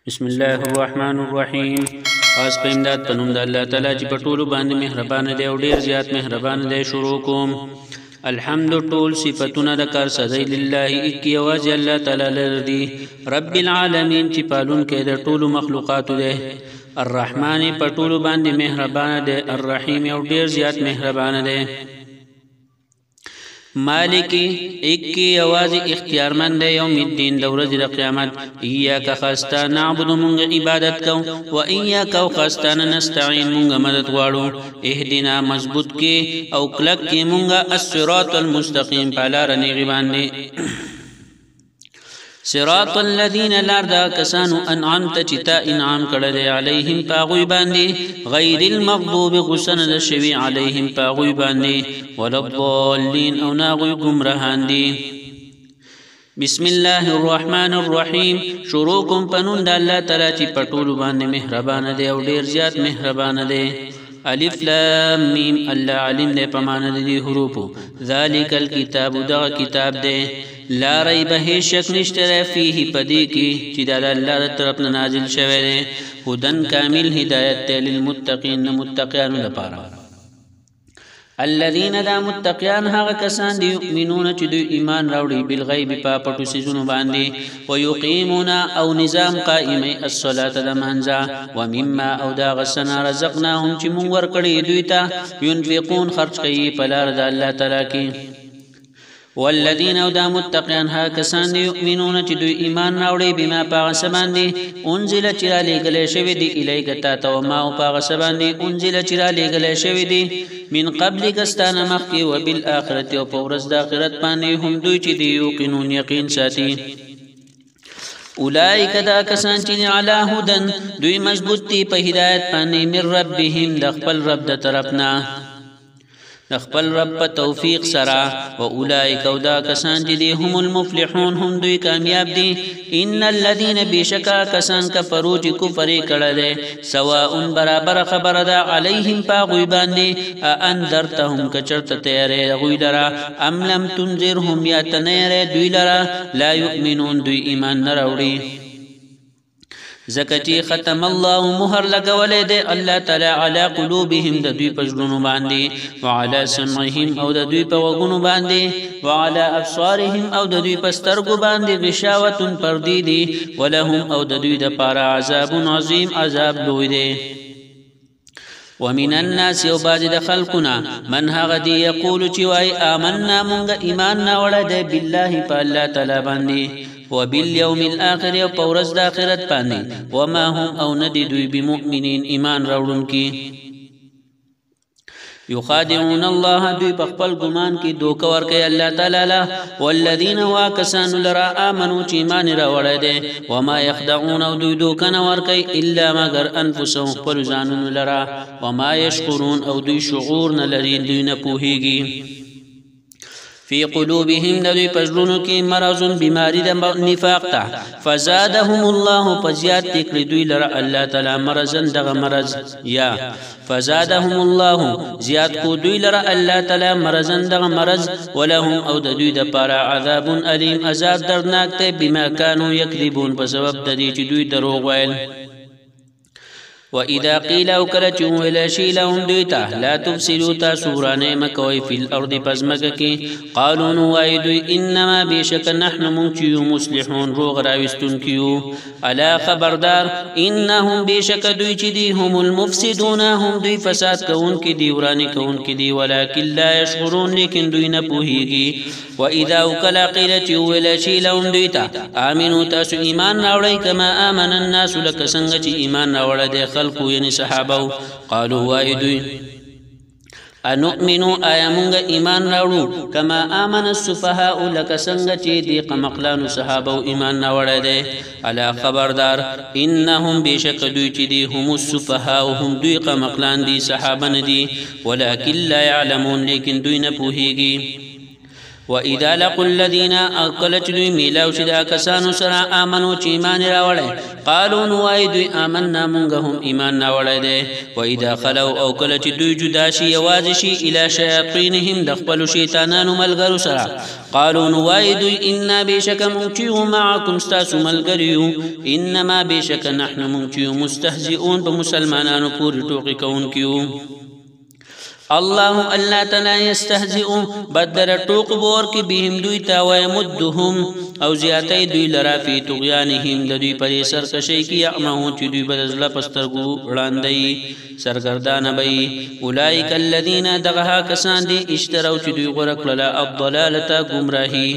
بسم الله الرحمن الرحیم. خاص په امداد په نوم د الله تعالی چې په ټولو باندې مهربان دی او ډیر زیات مهربان دی. شروع کوم. الحمد ټول صفاتونه د کار سزای لله کی یوازې الله تعالی لري، رب العالمین چې پالون کې د ټولو مخلوقات دی، الرحمن په ټولو باندې مهربان دی، الرحیم او ډیر زیات مهربان دی. مالکی ایک کی آوازی اختیارمند یوم الدین دورز قیامت. ایاک خاستا نعبد منگ عبادت کو و ایاک او خاستان نستعین منگ مدد وارو. اهدنا مضبوط کی او کلک کی منگ الصراط المستقیم پالا رنی غباندی. صراط الذین لاردا کسانو انعمت چتا انعام کړل علیہم پاغوی باندې، غیر المغضوب غسن د شوی علیہم پاغوی باندې، ولا الضالین او ناغوی گمراهان دي. بسم الله الرحمن الرحیم. شروع کوم پنون د الله تعالی چې پټول باندې مهربان دی او ډیر زیات مهربان دی. الف لام میم. الله علم دې پمانه دي حروف. ذالک الکتاب دا کتاب دی، لا ریب هیڅ شک نشته فيه پدې کې چې د الله طرف نه نازل شوی دی. هدن کامل هدایت دی للمتقین متقیانو لپاره. الذين دا متقیان هغه کسان دي یؤمنون چې دوی ایمان راوړي بالغیب په پټو سيزونو باندې، ويقيمون او نظام قائمي الصلاه د منځه، ومما او دا غسنا رزقناهم چې مونږ ورکړي دوی ته ينفقون خرج کوي په لار د الله تعالی کې. والذین او دا متقیان ها کسان دی یؤمنون چې دوی ایمان راوړي بما پاغه سباندې انزل چې را لېږل شوی دی الیک تا ته، وما او پاغه سباندې انزل چې را لېږل شوی دی من قبل کستانه مخکې، وبالآخرة او په ورځ د آخرت باندې هم دوی چې دی یوقنون یقین ساتي. اولئک دا کسان چې علی هدن دوی مضبوط دي په هدایت باندې، من ربهم د خپل رب د طرفنا، خپل رب په توفیق سره. و اولئک او دا کسان چې دي هم المفلحون هم دوی کامیاب دي. ان الذين بشکا کسان کفروا چې کفر کړل سواء برابر خبر ده علیهم پاغوی باندې، انذرتهم کچرت تیارې غوی لرا، ام لم تنذرهم یا تنیرې دوی لرا، لا یؤمنون دوی ایمان نه راوړي. زکتی ختم الله مهر لګولې ده الله تعالی علی قلوبهم د دوی په زړونو باندې، وعلى سمعهم او د دوی په وګونو باندې، وعلى ابصارهم او د دوی په سترګو باندې غشاوه پردی دي، ولهم او د دوی د پاره عذاب عظیم عذاب لوی دی. ومن الناس او باز د خلقنا من هغه دی یقول چې وای آمنا مونږ ایمان نه وړه بالله په الله تعالی باندې، وبالیوم الاخر او پورز د اخرت باندې، وما هم او ندی دوی بمؤمنین ایمان راوړونکي. یخادعون الله دوی په خپل ګمان کې دوکه ورکوي الله تعالی له، والذین واکسان لرا آمنو چې ایمان راوړی دی، وما یخدعون او دوی دوکه نه ورکوي الا مگر انفسهم خپل ځانونو لرا، وما یشعرون او دوی شعور نه لري، دوی نه پوهیږي. فی قلوبهم دوی پزلونو کې مرض بیماری د نفاق ته، فزادهم الله پزیات تکړه دوی لره الله تعالی مرضن دغه مرض، یا فزادهم الله زیات کو دوی لره الله تعالی مرضن دغه مرض، ولهم او د دوی د پاره عذاب الیم عذاب دردناک ته بما كانوا یکذبون په سبب د دې چې دوی دروغ ویل. وَإِذَا قِيلَ أَوْ كَلَّتُمْ وَلَا شِيء لَهُمْ دُيْتَا لَا تُفْسِدُوا تَسُورَانَ مَكَوَيْ فِي الْأَرْضِ پزمکه قالوا نوایدوی انما بشک نحن منکیو مصلحون روغ راوستون کیو. الا خبردار انهم بشک دوی چې دی هم المفسدون هم دوی فساد کون کی دی ورانی کون کی دی، ولکن لا یشعرون لیکن دوی نه پوهیږي. وَإِذَا قِيلَ وَلَا شِيء لَهُمْ دُيْتَا آمنوا تاسو ایمان راوړی کما آمن الناس لک څنګه چې ایمان راوړل دي خلقو یعنی صحابه. قالوا وایدوی انؤمنو آیا مونږ ایمان راوړو کما آمن السفهاء لک څنګه چې دی قمقلانو صحابه ایمان راوړل دي. الا خبردار انهم بشک دوی چې دی هم السفهاء هم دوی قمقلان دي صحابه نه دي، ولکن لا يعلمون لیکن دوی نه پوهیږي. وإذا لقوا الذين أكلتوا ميلاو شدا كسانو سرا آمنوا چی ایمان راوڑے قالوا نوائی دوی آمنا منگهم ایمان راوڑے دے وإذا خلو او کلچ دوی جداشی یوازشی الى شیاطینهم دخپلو شیطانانو ملگرو سرا قالوا نوائی دوی انا بیشک منچیو معاکم ستاسو ملگریو انما بیشک نحن منچیو مستهزئون بمسلمانانو پوری ٹوقی کون کیو الله الله تعالی یستهزئ بدر ټوق بور کی بهم دوی تا و يمدهم او زیاتی دوی لرا فی طغیانهم د دوی پر سرکشی کی یعمهون چې دوی بدزله پسترګو وړاندې سرګردان بی اولئک الذین دغها کسان دی اشتروا چې دوی غره کړل الضلاله گمراهی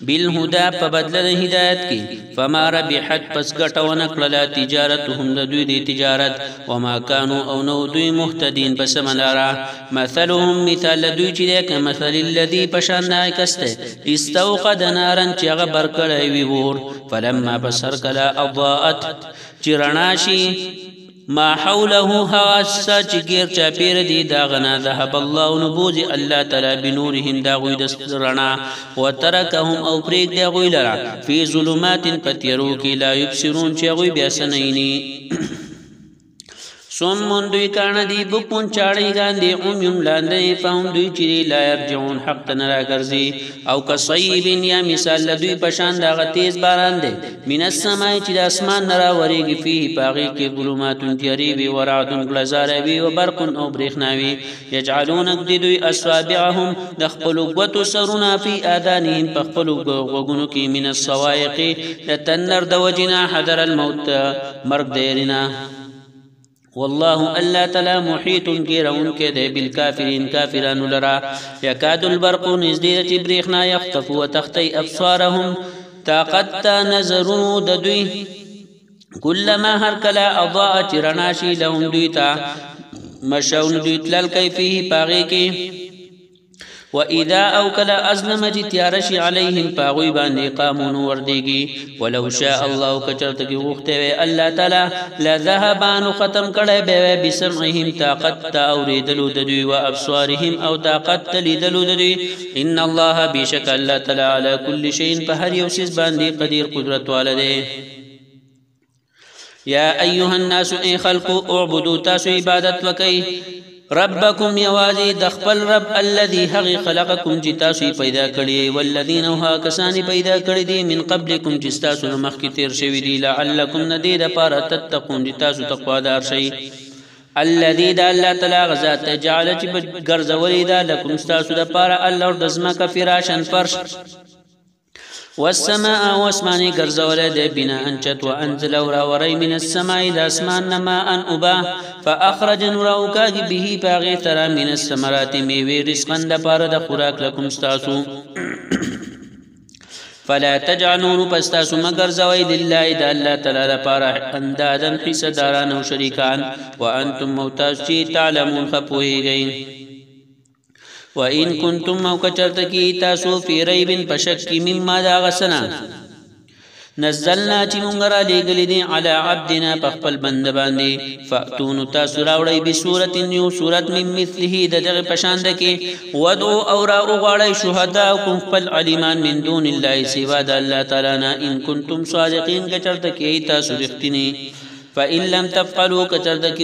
بالهدى فبدل هدایت کی فما ربحت پس گټون کړل تجارتهم د دوی دی تجارت وما كانوا او نو دوی مهتدین پس منارا مثلهم مثال دوی چې مثل الذي پشان کسته استوقد نارا چې غبر کړی وی ور فلما بصر کلا اضاءت چرناشی ما حوله هاسا چگیر چاپیر دی داغنا ذهب الله نبوز الله تعالی بنورهم داغوی دسترنا وترکهم او پریک داغوی لرا فی ظلمات پتیرو کی لا یبصرون چاگوی بیاسنینی سمون دوی کان دی بکون چاڑی گاندی عمیون لاندی فهم دوی چری لا یرجعون حق تنرا گرزی او کصیب یا مثال دوی پشان داغ تیز باران دے من السمائی چی دا اسمان نرا وریگی فیه پاغی کی ظلماتون تیریبی ورعدون گلزاربی و برقن او بریخناوی یجعلونک دی دوی اصوابعهم دخپلو گوتو سرونا فی آدانهم پخپلو گوگنو کی من الصوائقی لتنر دوجنا حضر الموت مرگ دیرنا والله الله تعالی محیط گیرون کے دے بالکافرین کافران لرا یکاد البرق نزدید چی بریخنا یخطف و تختی ابصارهم طاقت نظرون ددوی کلما هر کلا اضاء چرناشی لهم دویتا مشون دویت للکیفیه پاغی کی وإذا أوكل أزلم جتيارش عليهم باغوي باندي قامون ورديگي ولو شاء الله كچرتگي غختوي الله تعالى لذهبان ختم کړي به بسمعهم طاقت اوريدلو ددوي وابصارهم او طاقت ليدلو ددوي ان الله بشك الله تعالى على كل شيء فهر يوسس باندي قدير قدرت والده يا ايها الناس اي خلقوا اعبدوا تاسو عبادت وكي ربكم يوازي دخل رب الذي حق خلقكم جتاسو پیدا کړي والذین هو کسان پیدا کړي دي من قبلكم جتاسو مخکې تیر شوی دي لعلكم ندید پر تتقون جتاسو تقوا دار شي الذي دا الله تعالی غزات جعل غرزولی دا لكم استاسو د پر الله دزمک فراشن فرش والسماء واسماني غرزوله ده بنا انچت وانزل وري من السماء الى اسمان نماء ابا فاخرج نوراوكا به باغي ترى من الثمرات ميوي رزقا دپاره د خوراک لكم استاسو فلا تجعلوا پستاسو مگر زوي لله د الله تعالی لپاره اندادن حصداران او شریکان وانتم موتاجي تعلمون خپويږئ وَإِن كُنتُم مَوْكَچَرْتَكِي تَاسُو فِي رَيْبٍ پشکی مما دا غسنا نزلنا چی منگرا لگلی دی علی عبدنا پخپل بند باندی فأتون تاسو راوڑی بسورت نیو سورت من مثله ددغ پشاندکی ودعو اورا اغاڑی شہداؤکم خپل علیمان من دون اللہ سوا دا اللہ تعالینا ان کنتم صادقین کچرتکی تاسو رختنی فإن لم تفعلوا كتردك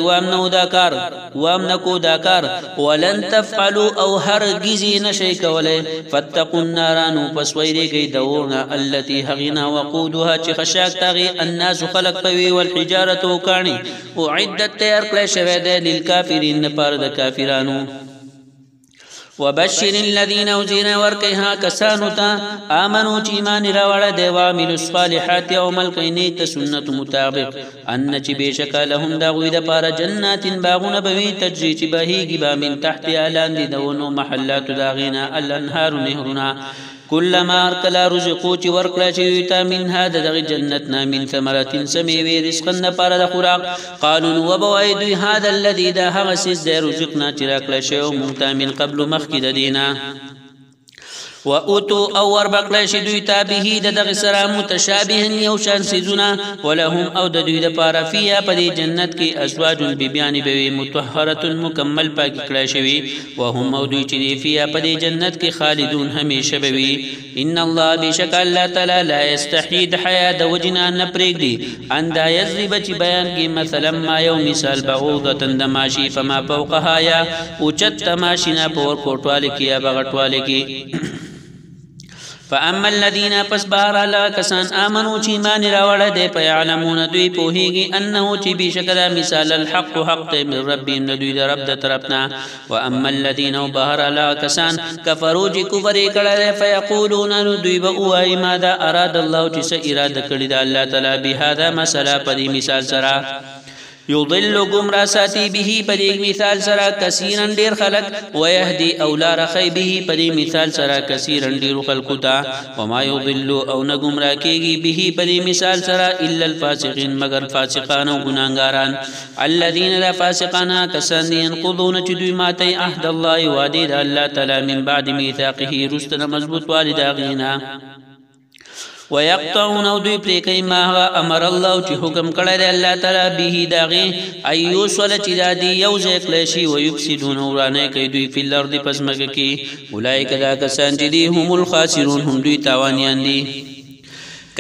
وامنكو داكار ولن تفعلوا أو هرگزي نشيك ولي فاتقوا النار نوپسويري دورنا التي هغنا وقودها چخشاك تغي الناس خلق قوي والحجارة وكاني وعدت تيار كل شويدة للكافرين نپارد كافرانو وبشر الذين وزينا وركيها كسانوتا آمنوا چيمان راوڑا دي وعملوا الصالحات يوم القينيت سنة مطابق أن چي بيشكا لهم داغوي دا پارا جنات باغون بوي تجري چي بهيگي با من تحت آلان دي دونو محلات داغينا الانهار نهرنا كلما اركلا رزقو چي ورکلا چيوتا من هذا دغ جنتنا من ثمرات سميوي رزقا نپارا دا خوراق قالوا وبوائدو هذا الذي دا هغسيس دا رزقنا چراکلا شيو ممتا من قبل مخكد دينا و اوتو او وربقل شدوی تابهی دغ سرا متشابهن یوشان سیزونا ولهم او ددوی دپارا فیا پدی جنت کی ازواج بیبیانی بوی متطهرت مکمل پاکی کړه شوی وهم او دوی چې فیا پدی جنت کی خالدون همیشه بوی ان الله بشک الله تعالی لا یستحید حیا د وجنا نپریږدي ان دا یذب چې بیان کی مثلا ما یو مثال بعوضه دماشی فما فوقها یا اوچت تماشینا پور کوټواله کی یا بغټواله کی فاما الذين پس بار الله کسان امنو چې ایمان راوړل دي په علمون دوی پوهیږي انه چې بشکره مثال الحق حق من ربهم دوی د رب د طرفنا واما الذين بهر الله کسان کفروا چې کفر کړل فیقولون دوی به وای ماذا اراد الله چې څه اراده کړی د الله تعالی بهذا مساله په مثال سره يضل گمراه ساتي به پدې مثال سره کثیرا ډیر خلق ويهدي اولا رخي به پدې مثال سره کثیرا ډیر خلق تا وما يضل او نه گمراه کیږي به پدې مثال سره الا الفاسقين مگر فاسقان او ګناګاران الذين لا فاسقان کسان ينقضون چې دوی ماته عهد الله وعده الله تعالی من بعد ميثاقه رستنا مضبوط والداغینا ويقطعون دوی پرې کوي ما امر الله چې حکم کړی دی الله تعالی به داغي ايوسل چې دادي یو ځای کړی ويفسدون ورانه کوي دوی په الارض پس مګه کې اولئک دا کسان چې دي هم الخاسرون هم دوی تاوانيان دي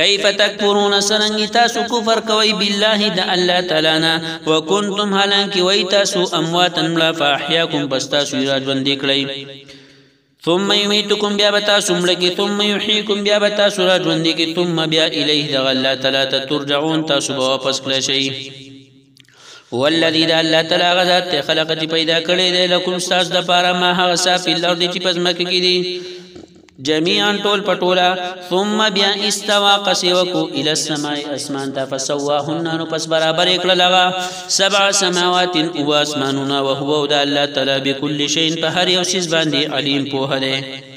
كيف تكفرون سرنګ تاسو کفر کوي بالله د الله تعالی نه وکنتم حالانکه وای تاسو امواتن لا فاحياكم بس تاسو راځوندې کړی ثم يميتكم بیا بتا سملکی ثم يحييكم بیا بتا سورج وندی کی ثم بیا الیه دغ الله تعالی ترجعون تاسو واپس کړئ شي والذي ذا الله تعالی غذات خلق چې پیدا کړی دی لکم استاس د پاره ما هغه صافي الارض چې پزمک کی دي جميعا طول پټولا ثم بیا استوى قسوکو الى السماء اسمان تا فسواهن نو پس برابر کړه لغا 7 سماوات او اسماننا وهو د الله تعالی بكل شيء په هر یو شی باندې علیم په هله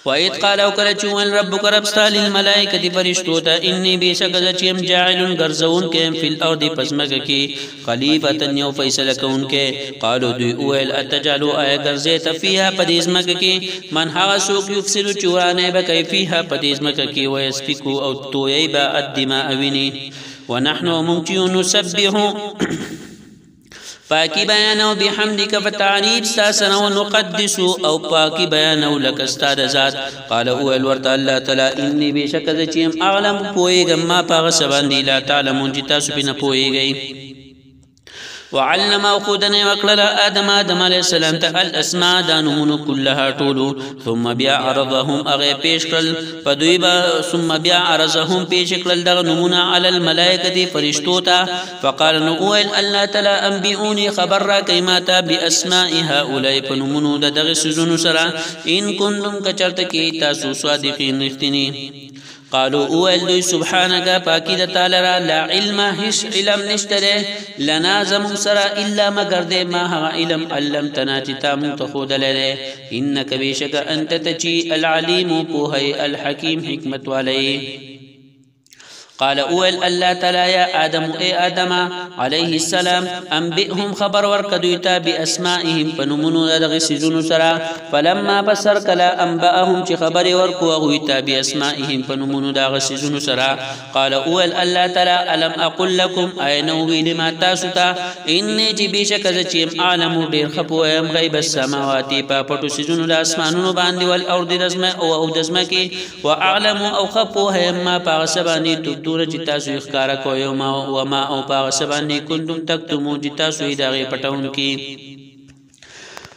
وَإِذْ قَالَ وَكَرَچُوَنْ رَبُّكَ رَبْسْتَالِ الْمَلَائِكَةِ فَرِشْتُوتَ إِنِّي بِشَكَزَ چِيَمْ جَاعِلٌ غَرْزَوُنْ كَيْمْ فِي الْأَرْضِ پسمک کی خلیفةً یو فیصلہ کون کے قالوا دوی اویل اتجعلوا آیا غرزیت فیها پدیزمک کی من هغه سوک یفسد چورانه بکی فیها پدیزمک کی ویسفکو او تویی با الدماء وینی ونحن ممتیون نسبحو پاکی بیانو بحمدک فتعریب ستاسنا ونقدسو او پاکی بیانو لک استاد ذات قال اول ورد اللہ تعالی انی بیشک چیم اعلم پوئیگم ما پاغ سباندی لا تعلمون جتاسو بنا پوئیگئی وعلم خودن وقلل آدم علیہ السلام تا الاسماء دانمون كلها طولو ثم بیا عرضهم اغی پیش کرل فدویبا ثم بیا عرضهم پیش کرل دغنمون علی الملائکة فرشتوتا فقال نقویل اللہ تلا انبئونی خبر را کیماتا باسماء هؤلاء فنمونو دغ سزون سرا ان کنتم کچرتکی تاسو صادقین رفتنی قالوا اول سبحانك باكيد تعالى لا علم هش علم نشتره لنا زم سرا الا مگر دے ما هو علم علمتنا تام تخود لره انك بشك انت تجي العليم بوهي الحكيم حكمت عليه قال اول الله تعالى يا آدم اي آدم عليه السلام انبئهم خبر ورکدویتا باسمائهم فنمونو دغ سيزونو سرا فلما بصر كلا انبأهم چ خبر ورکو غویتا باسمائهم فنمونو دغ سيزونو سرا قال اول الله تعالى الم اقول لكم اينو لما تاسوتا اني جبيشك زچم عالم ډیر خپو ام غیب السماوات پټو سيزونو د اسمانونو باندې والارض رزم او دزمه کی واعلم او خپو هم پاسبانی تدور جتاسو اخکارا کوئی وما او پاغ سبانی کنتم تکتمو جتاسو اداغی پتاون کی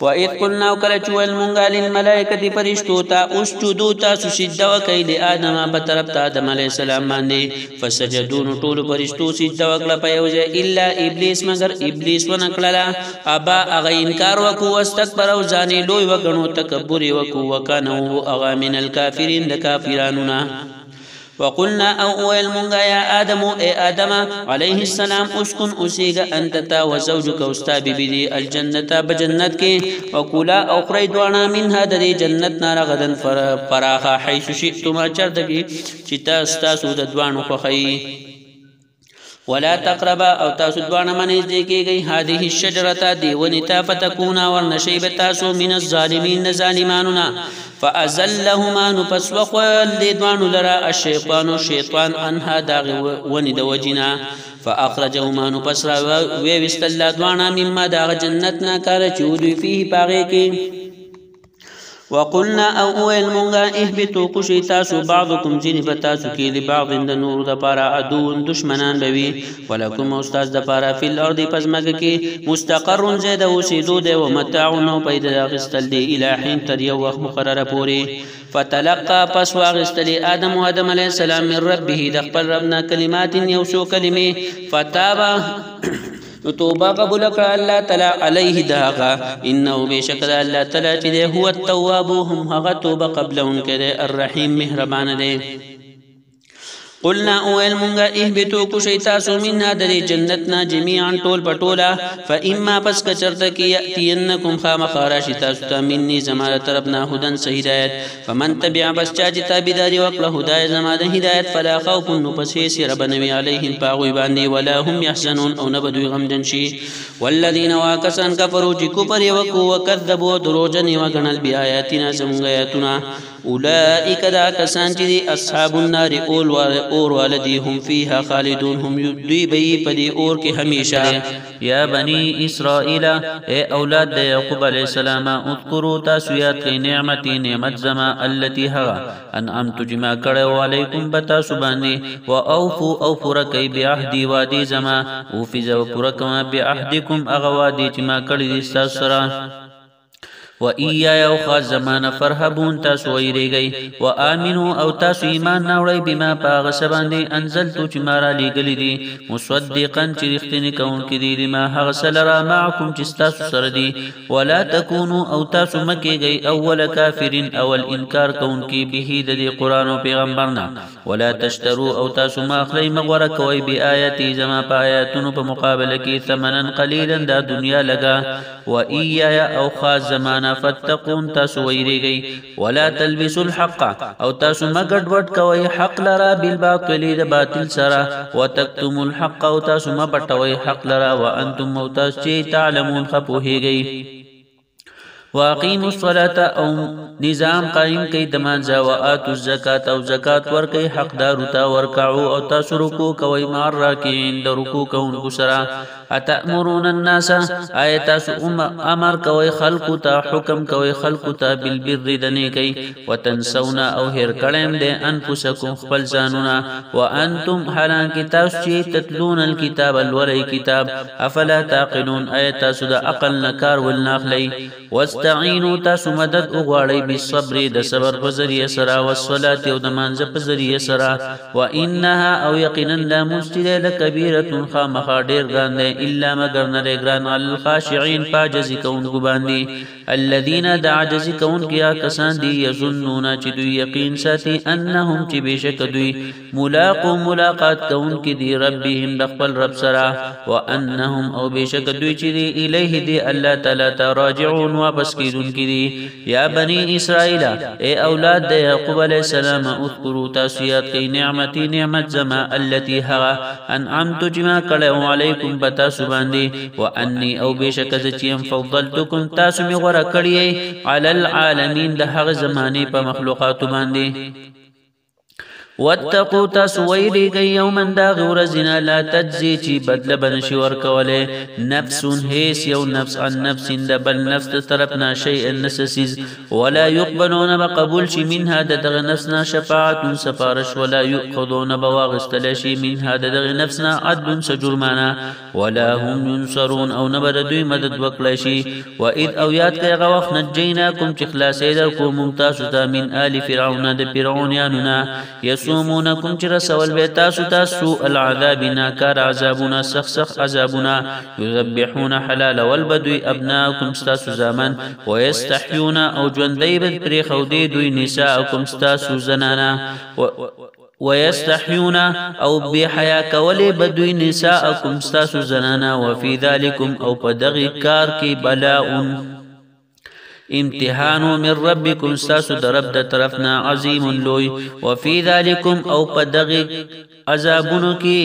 وَإِذْ قُلْنَا وَكَلَچُوَ الْمُنْغَا لِلْمَلَائِكَةِ فَرِشْتُوتَا اُسْجُدُوتَا سُسِجْدَ وَكَيْ لِآدَمَ بَطَرَبْتَ آدم علیہ السلام باندې فَسَجَدُونَ طول فرشتو سجد وکړه پیوځه الا ابلیس مگر ابلیس ونکړه ابا اغه انکار وکړو واستكبر او ځانې لوی وګڼو تکبر وکړو وکانو اغه من الکافرین د کافرانو نه وقلنا او المنغا يا آدم اي آدم عليه السلام اسكن اسيغا انت تا وزوجك استابي بدي الجنة بجنت كي وكلا او خريدوانا من هذا دي جنت نار غدا فراخا حيث شئتما چردگي چتا استاسو ددوانو خخي ولا تقربا او تاسو دوانه منځ دی کېږئ هذه الشجرة دی ونتا فتكونا ورنشي بتاسو من الظالمين ظالماننا فأزلهما نپس وخول دی دوانو لرا الشیطان شیطان انها داغ ونی د وجنا فأخرجهما نپس را ویوستل دوانا مما داغ جنتنا کار چودوی فيه پاغی کی وقلنا او اویل مونگا احبتو کشی تاسو بعضکم جنی بتاسو کی لبعض د نور د پارا عدو دشمنان بوی ولکم استاذ د پارا فی الارض پزمک کی مستقر زید وسیدو د و متاعن پیدا غستل دی الہین تر یو وخت مقرره پوری فتلقى پس واغستلی آدم و آدم علیہ السلام من ربه د خپل ربنا کلمات یوسو کلمه فتابا توبه قبول کړه الله تعالی علیه داغا انه بشک الله تعالی چې هو التواب هم هغه توبه قبلون کړي الرحیم مهربان دی قلنا اویل مونگا احبتو کشی تاسو منها دری جنتنا جمیعا طول پٹولا فاما پس کچرتا کی یأتینکم خام خاراشی تاسو تا منی زمان طرفنا هدن سہدایت فمن تبع بس چاچی تابداری وقل هدای زمان هدایت فلا خوف نپس حیسی ربنوی علیهم پاغوی باندی ولا هم یحزنون او نبدوی غمجنشی والذین واکسان کفرو چی کپر وکو وکذبو دروجن وگنل بی آیاتنا زمونگ آیاتنا اولئک دا کسان چی دی اصحاب النار اور والدی هم فیها خالدون هم دوی بی پدی اور کی ہمیشہ یا بنی اسرائیل اے اولاد دا یعقوب علیہ السلام اذکروا تاسویات کی نعمتی نعمت زما اللتی ہوا انعمت جما کڑو علیکم بتاسو باندی و اوفو رکی بعہدی وادی زما اوفیزا و پرکما بعہدکم اغوادی جما کڑی دیستا سرا و ایایا او خاص زمانه فرحبون تاسو ویریږئ و امنو او تاسو ایمان ناوړئ بما پاغه سباندې انزلتو چې مارا لېږلي دي مصدقا چې رښتینې کوونکي دي لما هغه سلرا معکم چې تاسو سره دي ولا تکونو او تاسو مکیږئ اول کافرین اول انکار کوونکي به د دې قران او پیغمبرنا ولا تشترو او تاسو ما اخلي مغوره کوي بیااتی زما په آیاتونو په مقابله کې ثمنن قلیلا دا دنیا لگا و ایایا او خاص زمانه فتقون تاسو ویریږئ ولا تلبسوا الحق او تاسو مګډ وډ کوي حق لرا بالباطل د باطل سره وتكتموا الحق او تاسو مپټوي حق لرا وانتم موتاس چې تعلمون خپوهیږئ واقیموا الصلاة او نظام قائم کئی دمانزا وآتوا الزکاة او زکاة ورکی حقدار تا ورکعو او تاسو رکو کوئی مار راکین در رکو کون کسرا اتأمرون الناس آیا تاسو امر کوئی خلقو تا حکم کوئی خلقو تا بالبر دنے کئی وتنسونا او هر کڑیم دے انفسکم خپل زانونا وانتم حالان کی تاسو چی تتلون الكتاب الولی کتاب افلا تاقلون آیا تاسو دا اقل نکار والناخلی واستعینوا تاسو مدد اغواړئ بالصبر د صبر په ذریعه سره والصلاه او د مانځه په ذریعه سره وانها او یقینا لا مستله لکبیره خامخا ډیر ګران دی الا مگر نه ګران الخاشعين فاجز کون کو باندې الذين دعجز کون کیا کسان دی یظنون چې دوی یقین ساتي انهم چې بشک دوی ملاقات کون کی دی ربهم خپل رب سره وانهم او بشک دوی چې دی الیه دی الله تعالی ته راجعون واپس کیدون کی دی یا بنی اسرائیل اے اولاد د یعقوب علیہ السلام اذکروا تاسیات کی نعمتی نعمت زما التي هغه انعمت جما کړه علیکم بتاسو باندې وانی او بشک ذچیم فضلتکم تاسو می غره کړی علی العالمین د هغه زمانه په مخلوقات باندې واتقوا تسويري يوما دا غورزنا لا تجزي چی بدل بنشي ورکوله نفس هيس يو نفس عن نفس دبل نفس طرفنا شيء النسسيز ولا يقبلون بقبول شي منها دغ نفسنا شفاعة سفارش ولا يؤخذون بواغستلشي منها دغ نفسنا عدل سجرمانا ولا هم ينصرون او نبردوي مدد وکلشي واذ او یاد کړه وخت نجیناکم چې خلاصې درکو ممتازه من آل فرعون د فرعوناننا يسومونكم رسول بيتاسو تاسو العذاب ناكار عذابنا سخ عذابنا يذبحون حلال والبدو ابناءكم ستاسو زمان ويستحيون او جوندي بدري خودي دوي نساءكم ستاسو زنانا ويستحيون او بحيا كولي بدوي نساءكم ستاسو زنانا وفي ذلكم او بدغي كار كي بلاء امتحانو من ربكم ستاسو درب د طرفنا عظیم لوی وفي ذلكم او پدغی عذابونو کی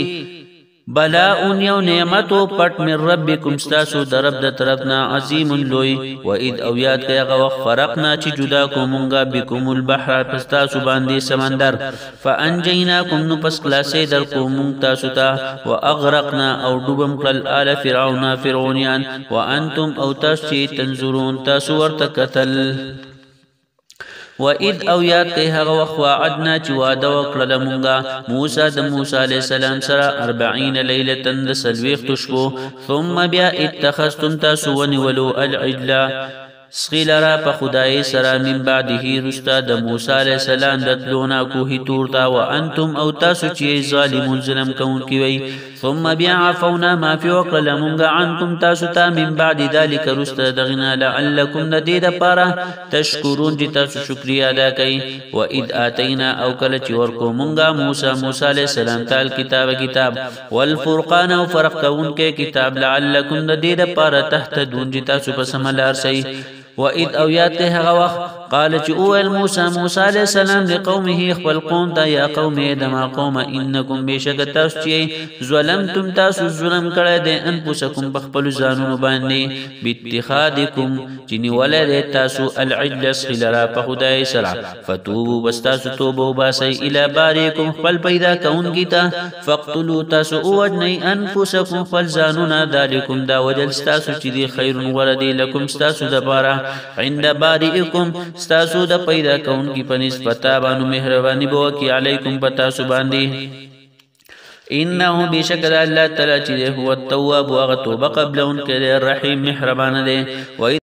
بلاء یو نعمتو پټ من ربکم ستاسو درب د طرفنا عظیم لوی و اذ او یاد کیا غوخ فرقنا چې جدا کومونگا بكم البحر پستاسو باندې سمندر فانجیناکم نو پس خلاصې در کومون تاسو ته واغرقنا او ډوبم کړل آل فرعون فرعونیان وانتم او تاسو تنظرون تاسو ورته قتل وَإِذْ او یاد کئی هغه وخت وعدنا چې وعده وکړله مونږه موسی د موسی علیه السلام سره 40 لیلة د څلوېښتو شپو ثم بیا اتخذتم تاسو ونیولو العجل سخیلرا په خدای سره من بعده رستا د موسی علیه السلام دتلونا کوهی تورتا وانتم او تاسو چې ظالمون ظلم کوونکي وي ثم بیا عفونا ما فی وکړله مونږه عنکم تاسو ته من بعد ذلک رستا دغنا لعلکم د دې دپاره تشکرون چې تاسو شکریا ادا کړئ واذ آتینا او کله چې ورکو مونږه موسی علیه السلام ته کتاب والفرقان او فرق کوونکی کتاب لعلکم د دې دپاره تهتدون چې تاسو په سمه لار شئ وَإِذْ او یاد ته هغه وخت قال چې اویل موسی علیہ السلام لقومه خپل قوم ته یا قوم دما قوم انکم بشک تاسو چې ظلمتم تاسو ظلم کړی د انفسکم بخپل ځانونو باندې باتخاذکم چې نیولې تاسو العجل سخلرا په خدای سره فتوبوا بستاسو توبه وباسئ الی باریکم خپل پیدا کونکي ته فقتلوا تاسو اوجنی انفسکم خپل ځانونه ذالکم دا وجل تاسو چې دی خیر وردی لکم تاسو دپاره عند بارئکم ستاسو د پیدا کون کی پنسبت بانو مهربانی بو کی علیکم پتا سو باندې انه بشکل الله تعالی چې هو التواب او توبه قبل ان کې الرحیم مهربان دی و